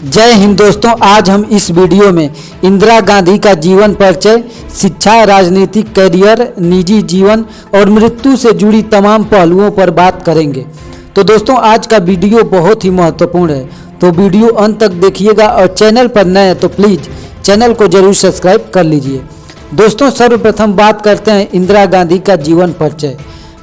जय हिंद दोस्तों, आज हम इस वीडियो में इंदिरा गांधी का जीवन परिचय, शिक्षा, राजनीतिक कैरियर, निजी जीवन और मृत्यु से जुड़ी तमाम पहलुओं पर बात करेंगे। तो दोस्तों, आज का वीडियो बहुत ही महत्वपूर्ण है, तो वीडियो अंत तक देखिएगा और चैनल पर नए हैं तो प्लीज़ चैनल को जरूर सब्सक्राइब कर लीजिए। दोस्तों, सर्वप्रथम बात करते हैं इंदिरा गांधी का जीवन परिचय।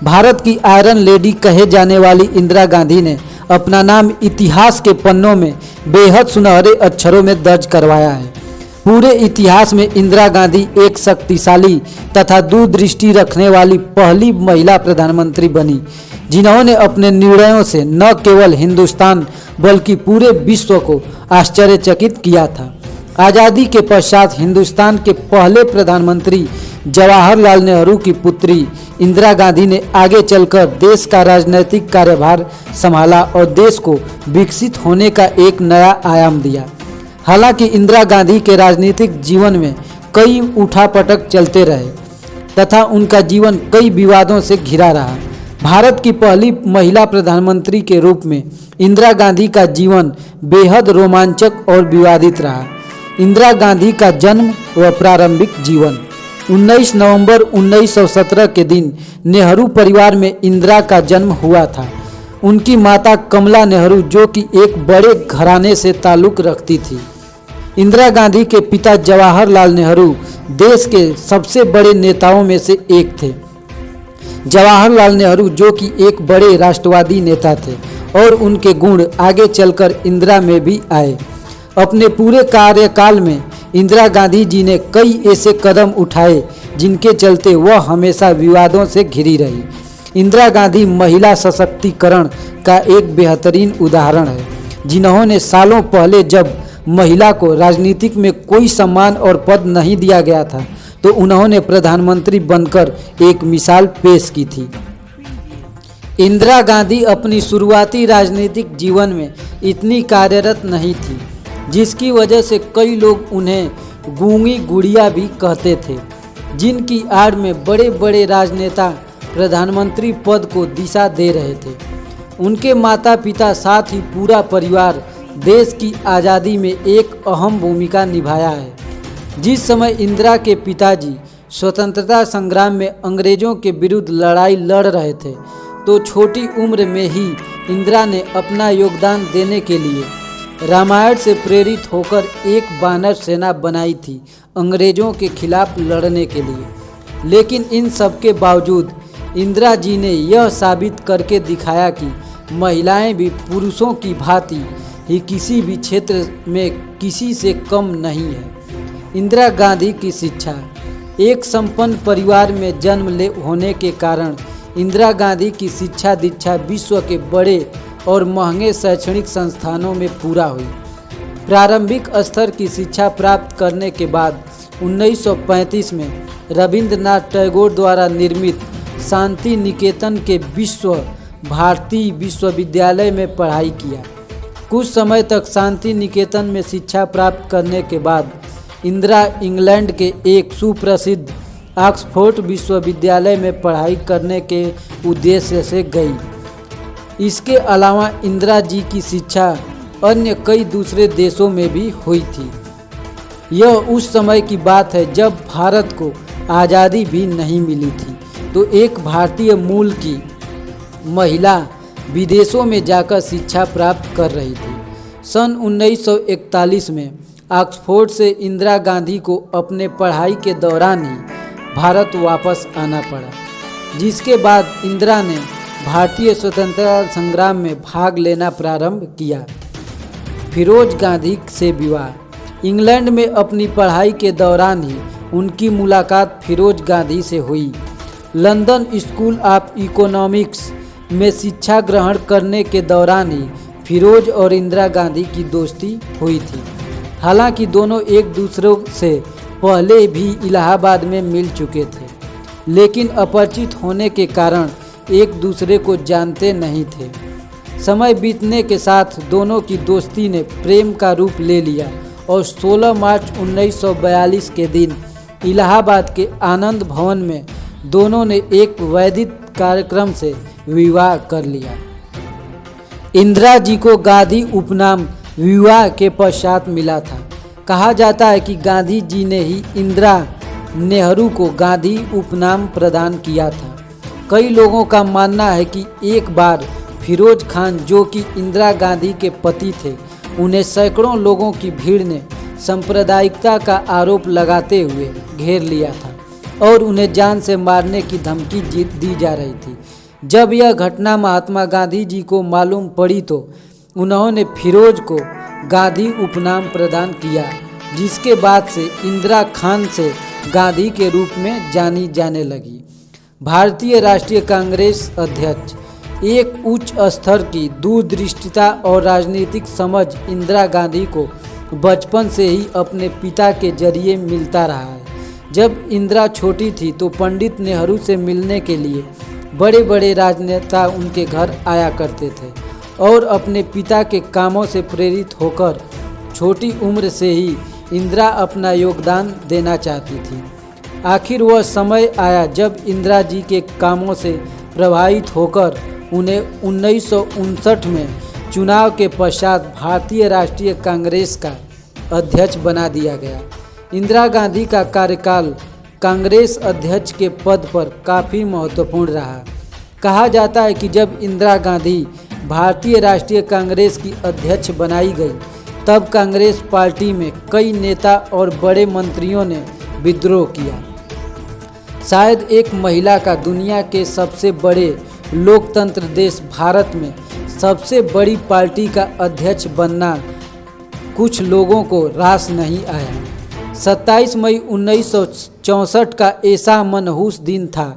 भारत की आयरन लेडी कहे जाने वाली इंदिरा गांधी ने अपना नाम इतिहास के पन्नों में बेहद सुनहरे अक्षरों में दर्ज करवाया है। पूरे इतिहास में इंदिरा गांधी एक शक्तिशाली तथा दूरदृष्टि रखने वाली पहली महिला प्रधानमंत्री बनी, जिन्होंने अपने निर्णयों से न केवल हिंदुस्तान बल्कि पूरे विश्व को आश्चर्यचकित किया था। आज़ादी के पश्चात हिंदुस्तान के पहले प्रधानमंत्री जवाहरलाल नेहरू की पुत्री इंदिरा गांधी ने आगे चलकर देश का राजनीतिक कार्यभार संभाला और देश को विकसित होने का एक नया आयाम दिया। हालांकि इंदिरा गांधी के राजनीतिक जीवन में कई उठापटक चलते रहे तथा उनका जीवन कई विवादों से घिरा रहा। भारत की पहली महिला प्रधानमंत्री के रूप में इंदिरा गांधी का जीवन बेहद रोमांचक और विवादित रहा। इंदिरा गांधी का जन्म व प्रारंभिक जीवन 19 नवंबर 1917 के दिन नेहरू परिवार में इंदिरा का जन्म हुआ था। उनकी माता कमला नेहरू, जो कि एक बड़े घराने से ताल्लुक़ रखती थी। इंदिरा गांधी के पिता जवाहरलाल नेहरू देश के सबसे बड़े नेताओं में से एक थे। जवाहरलाल नेहरू जो कि एक बड़े राष्ट्रवादी नेता थे और उनके गुण आगे चलकर इंदिरा में भी आए। अपने पूरे कार्यकाल में इंदिरा गांधी जी ने कई ऐसे कदम उठाए जिनके चलते वह हमेशा विवादों से घिरी रही। इंदिरा गांधी महिला सशक्तिकरण का एक बेहतरीन उदाहरण है, जिन्होंने सालों पहले जब महिला को राजनीतिक में कोई सम्मान और पद नहीं दिया गया था तो उन्होंने प्रधानमंत्री बनकर एक मिसाल पेश की थी। इंदिरा गांधी अपनी शुरुआती राजनीतिक जीवन में इतनी कार्यरत नहीं थी, जिसकी वजह से कई लोग उन्हें गूंगी गुड़िया भी कहते थे, जिनकी आड़ में बड़े बड़े राजनेता प्रधानमंत्री पद को दिशा दे रहे थे। उनके माता पिता साथ ही पूरा परिवार देश की आज़ादी में एक अहम भूमिका निभाया है। जिस समय इंदिरा के पिताजी स्वतंत्रता संग्राम में अंग्रेज़ों के विरुद्ध लड़ाई लड़ रहे थे, तो छोटी उम्र में ही इंदिरा ने अपना योगदान देने के लिए रामायण से प्रेरित होकर एक वानर सेना बनाई थी अंग्रेज़ों के खिलाफ लड़ने के लिए। लेकिन इन सब के बावजूद इंदिरा जी ने यह साबित करके दिखाया कि महिलाएं भी पुरुषों की भांति ही किसी भी क्षेत्र में किसी से कम नहीं है। इंदिरा गांधी की शिक्षा। एक संपन्न परिवार में जन्म होने के कारण इंदिरा गांधी की शिक्षा दीक्षा विश्व के बड़े और महंगे शैक्षणिक संस्थानों में पूरा हुई। प्रारंभिक स्तर की शिक्षा प्राप्त करने के बाद 1935 में रविंद्रनाथ टैगोर द्वारा निर्मित शांति निकेतन के विश्व भारती विश्वविद्यालय में पढ़ाई किया। कुछ समय तक शांति निकेतन में शिक्षा प्राप्त करने के बाद इंदिरा इंग्लैंड के एक सुप्रसिद्ध ऑक्सफोर्ड विश्वविद्यालय में पढ़ाई करने के उद्देश्य से गई। इसके अलावा इंदिरा जी की शिक्षा अन्य कई दूसरे देशों में भी हुई थी। यह उस समय की बात है जब भारत को आज़ादी भी नहीं मिली थी, तो एक भारतीय मूल की महिला विदेशों में जाकर शिक्षा प्राप्त कर रही थी। सन 1941 में ऑक्सफोर्ड से इंदिरा गांधी को अपने पढ़ाई के दौरान ही भारत वापस आना पड़ा, जिसके बाद इंदिरा ने भारतीय स्वतंत्रता संग्राम में भाग लेना प्रारंभ किया। फिरोज गांधी से विवाह। इंग्लैंड में अपनी पढ़ाई के दौरान ही उनकी मुलाकात फिरोज गांधी से हुई। लंदन स्कूल ऑफ इकोनॉमिक्स में शिक्षा ग्रहण करने के दौरान ही फिरोज और इंदिरा गांधी की दोस्ती हुई थी। हालांकि दोनों एक दूसरे से पहले भी इलाहाबाद में मिल चुके थे, लेकिन अपरिचित होने के कारण एक दूसरे को जानते नहीं थे। समय बीतने के साथ दोनों की दोस्ती ने प्रेम का रूप ले लिया और 16 मार्च 1942 के दिन इलाहाबाद के आनंद भवन में दोनों ने एक वैदिक कार्यक्रम से विवाह कर लिया। इंदिरा जी को गांधी उपनाम विवाह के पश्चात मिला था। कहा जाता है कि गांधी जी ने ही इंदिरा नेहरू को गांधी उपनाम प्रदान किया था। कई लोगों का मानना है कि एक बार फिरोज खान, जो कि इंदिरा गांधी के पति थे, उन्हें सैकड़ों लोगों की भीड़ ने सांप्रदायिकता का आरोप लगाते हुए घेर लिया था और उन्हें जान से मारने की धमकी दी जा रही थी। जब यह घटना महात्मा गांधी जी को मालूम पड़ी तो उन्होंने फिरोज को गांधी उपनाम प्रदान किया, जिसके बाद से इंदिरा खान से गांधी के रूप में जानी जाने लगी। भारतीय राष्ट्रीय कांग्रेस अध्यक्ष एक उच्च स्तर की दूरदृष्टिता और राजनीतिक समझ इंदिरा गांधी को बचपन से ही अपने पिता के जरिए मिलता रहा है। जब इंदिरा छोटी थी तो पंडित नेहरू से मिलने के लिए बड़े बड़े राजनेता उनके घर आया करते थे और अपने पिता के कामों से प्रेरित होकर छोटी उम्र से ही इंदिरा अपना योगदान देना चाहती थी। आखिर वह समय आया जब इंदिरा जी के कामों से प्रभावित होकर उन्हें 1959 में चुनाव के पश्चात भारतीय राष्ट्रीय कांग्रेस का अध्यक्ष बना दिया गया। इंदिरा गांधी का कार्यकाल कांग्रेस अध्यक्ष के पद पर काफ़ी महत्वपूर्ण रहा। कहा जाता है कि जब इंदिरा गांधी भारतीय राष्ट्रीय कांग्रेस की अध्यक्ष बनाई गई तब कांग्रेस पार्टी में कई नेता और बड़े मंत्रियों ने विद्रोह किया। शायद एक महिला का दुनिया के सबसे बड़े लोकतंत्र देश भारत में सबसे बड़ी पार्टी का अध्यक्ष बनना कुछ लोगों को रास नहीं आया। 27 मई 1964 का ऐसा मनहूस दिन था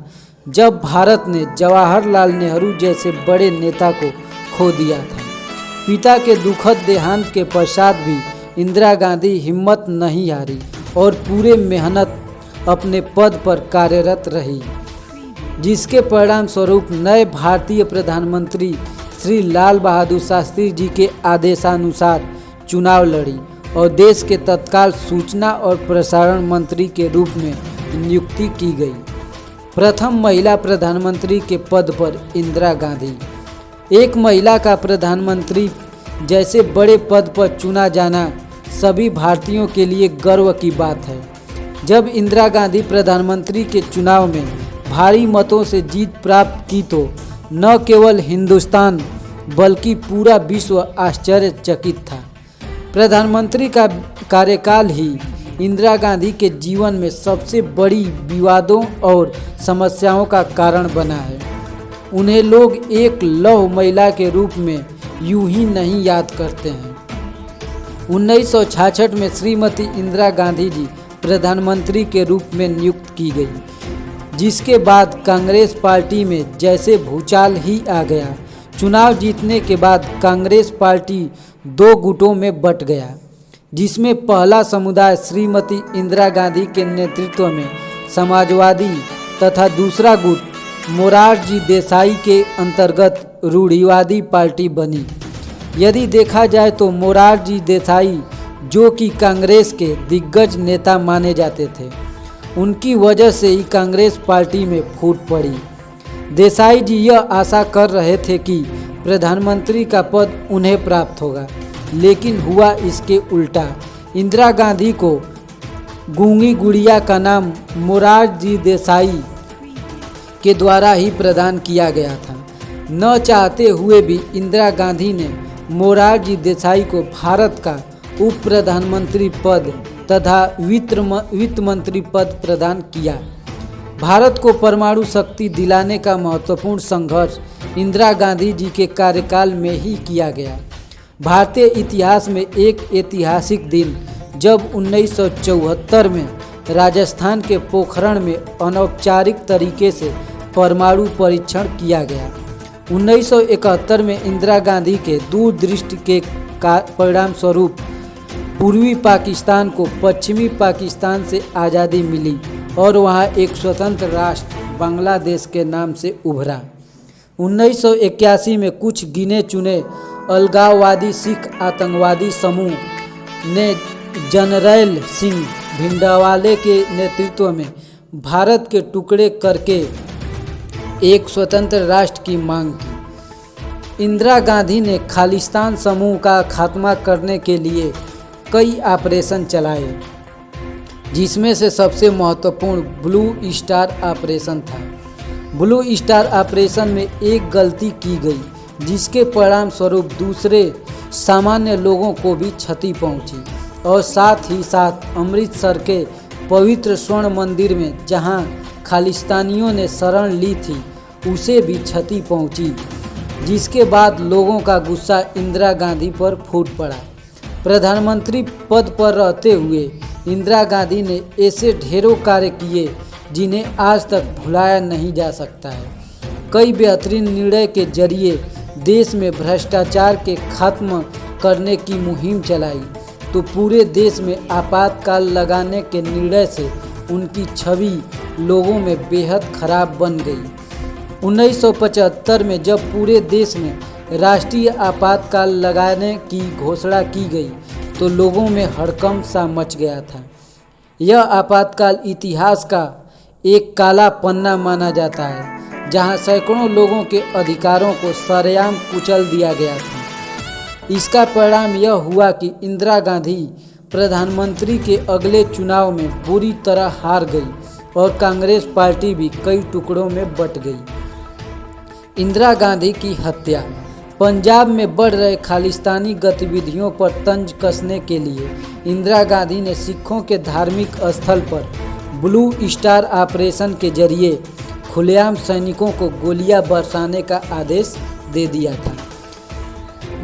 जब भारत ने जवाहरलाल नेहरू जैसे बड़े नेता को खो दिया था। पिता के दुखद देहांत के पश्चात भी इंदिरा गांधी हिम्मत नहीं हारी और पूरे मेहनत अपने पद पर कार्यरत रही, जिसके परिणाम स्वरूप नए भारतीय प्रधानमंत्री श्री लाल बहादुर शास्त्री जी के आदेशानुसार चुनाव लड़ी और देश के तत्काल सूचना और प्रसारण मंत्री के रूप में नियुक्ति की गई। प्रथम महिला प्रधानमंत्री के पद पर इंदिरा गांधी। एक महिला का प्रधानमंत्री जैसे बड़े पद पर चुना जाना सभी भारतीयों के लिए गर्व की बात है। जब इंदिरा गांधी प्रधानमंत्री के चुनाव में भारी मतों से जीत प्राप्त की तो न केवल हिंदुस्तान बल्कि पूरा विश्व आश्चर्यचकित था। प्रधानमंत्री का कार्यकाल ही इंदिरा गांधी के जीवन में सबसे बड़ी विवादों और समस्याओं का कारण बना है। उन्हें लोग एक लौह महिला के रूप में यूं ही नहीं याद करते हैं। 1966 में श्रीमती इंदिरा गांधी जी प्रधानमंत्री के रूप में नियुक्त की गई, जिसके बाद कांग्रेस पार्टी में जैसे भूचाल ही आ गया। चुनाव जीतने के बाद कांग्रेस पार्टी दो गुटों में बंट गया, जिसमें पहला समुदाय श्रीमती इंदिरा गांधी के नेतृत्व में समाजवादी तथा दूसरा गुट मोरारजी देसाई के अंतर्गत रूढ़िवादी पार्टी बनी। यदि देखा जाए तो मोरारजी देसाई, जो कि कांग्रेस के दिग्गज नेता माने जाते थे, उनकी वजह से ही कांग्रेस पार्टी में फूट पड़ी। देसाई जी यह आशा कर रहे थे कि प्रधानमंत्री का पद उन्हें प्राप्त होगा, लेकिन हुआ इसके उल्टा। इंदिरा गांधी को गूंगी गुड़िया का नाम मोरारजी देसाई के द्वारा ही प्रदान किया गया था। न चाहते हुए भी इंदिरा गांधी ने मोरारजी देसाई को भारत का उप प्रधानमंत्री पद तथा वित्त मंत्री पद प्रदान किया। भारत को परमाणु शक्ति दिलाने का महत्वपूर्ण संघर्ष इंदिरा गांधी जी के कार्यकाल में ही किया गया। भारतीय इतिहास में एक ऐतिहासिक दिन जब 1974 में राजस्थान के पोखरण में अनौपचारिक तरीके से परमाणु परीक्षण किया गया। 1971 में इंदिरा गांधी के दूरदृष्टि के परिणाम स्वरूप पूर्वी पाकिस्तान को पश्चिमी पाकिस्तान से आज़ादी मिली और वहाँ एक स्वतंत्र राष्ट्र बांग्लादेश के नाम से उभरा। 1981 में कुछ गिने चुने अलगाववादी सिख आतंकवादी समूह ने जनरैल सिंह भिंडरावाले के नेतृत्व में भारत के टुकड़े करके एक स्वतंत्र राष्ट्र की मांग की। इंदिरा गांधी ने खालिस्तान समूह का खात्मा करने के लिए कई ऑपरेशन चलाए, जिसमें से सबसे महत्वपूर्ण ब्लू स्टार ऑपरेशन था। ब्लू स्टार ऑपरेशन में एक गलती की गई, जिसके परिणाम स्वरूप दूसरे सामान्य लोगों को भी क्षति पहुंची और साथ ही साथ अमृतसर के पवित्र स्वर्ण मंदिर में जहां खालिस्तानियों ने शरण ली थी उसे भी क्षति पहुंची, जिसके बाद लोगों का गुस्सा इंदिरा गांधी पर फूट पड़ा। प्रधानमंत्री पद पर रहते हुए इंदिरा गांधी ने ऐसे ढेरों कार्य किए जिन्हें आज तक भुलाया नहीं जा सकता है। कई बेहतरीन निर्णय के जरिए देश में भ्रष्टाचार के खत्म करने की मुहिम चलाई, तो पूरे देश में आपातकाल लगाने के निर्णय से उनकी छवि लोगों में बेहद खराब बन गई। 1975 में जब पूरे देश में राष्ट्रीय आपातकाल लगाने की घोषणा की गई तो लोगों में हड़कंप सा मच गया था। यह आपातकाल इतिहास का एक काला पन्ना माना जाता है, जहां सैकड़ों लोगों के अधिकारों को सरेआम कुचल दिया गया था। इसका परिणाम यह हुआ कि इंदिरा गांधी प्रधानमंत्री के अगले चुनाव में बुरी तरह हार गई और कांग्रेस पार्टी भी कई टुकड़ों में बंट गई। इंदिरा गांधी की हत्या। पंजाब में बढ़ रहे खालिस्तानी गतिविधियों पर तंज कसने के लिए इंदिरा गांधी ने सिखों के धार्मिक स्थल पर ब्लू स्टार ऑपरेशन के जरिए खुलेआम सैनिकों को गोलियां बरसाने का आदेश दे दिया था,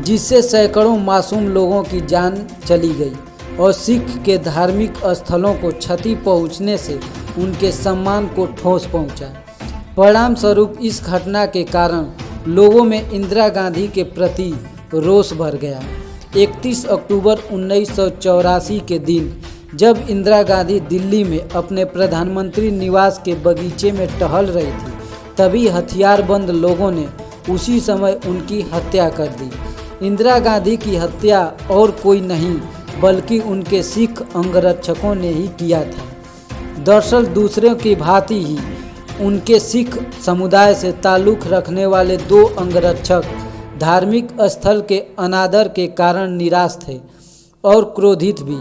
जिससे सैकड़ों मासूम लोगों की जान चली गई और सिख के धार्मिक स्थलों को क्षति पहुंचने से उनके सम्मान को ठोस पहुंचा। परिणाम स्वरूप इस घटना के कारण लोगों में इंदिरा गांधी के प्रति रोष भर गया। 31 अक्टूबर 1984 के दिन जब इंदिरा गांधी दिल्ली में अपने प्रधानमंत्री निवास के बगीचे में टहल रही थी, तभी हथियारबंद लोगों ने उसी समय उनकी हत्या कर दी। इंदिरा गांधी की हत्या और कोई नहीं बल्कि उनके सिख अंगरक्षकों ने ही किया था। दरअसल दूसरों की भांति ही उनके सिख समुदाय से ताल्लुक़ रखने वाले 2 अंगरक्षक धार्मिक स्थल के अनादर के कारण निराश थे और क्रोधित भी।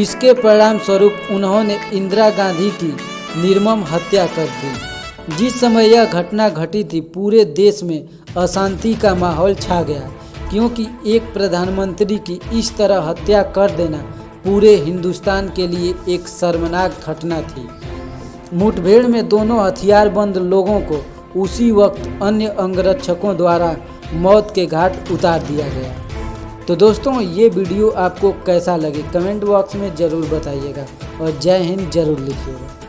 इसके परिणाम स्वरूप उन्होंने इंदिरा गांधी की निर्मम हत्या कर दी। जिस समय यह घटना घटी थी, पूरे देश में अशांति का माहौल छा गया, क्योंकि एक प्रधानमंत्री की इस तरह हत्या कर देना पूरे हिंदुस्तान के लिए एक शर्मनाक घटना थी। मुठभेड़ में दोनों हथियारबंद लोगों को उसी वक्त अन्य अंगरक्षकों द्वारा मौत के घाट उतार दिया गया। तो दोस्तों, ये वीडियो आपको कैसा लगे कमेंट बॉक्स में ज़रूर बताइएगा और जय हिंद ज़रूर लिखिएगा।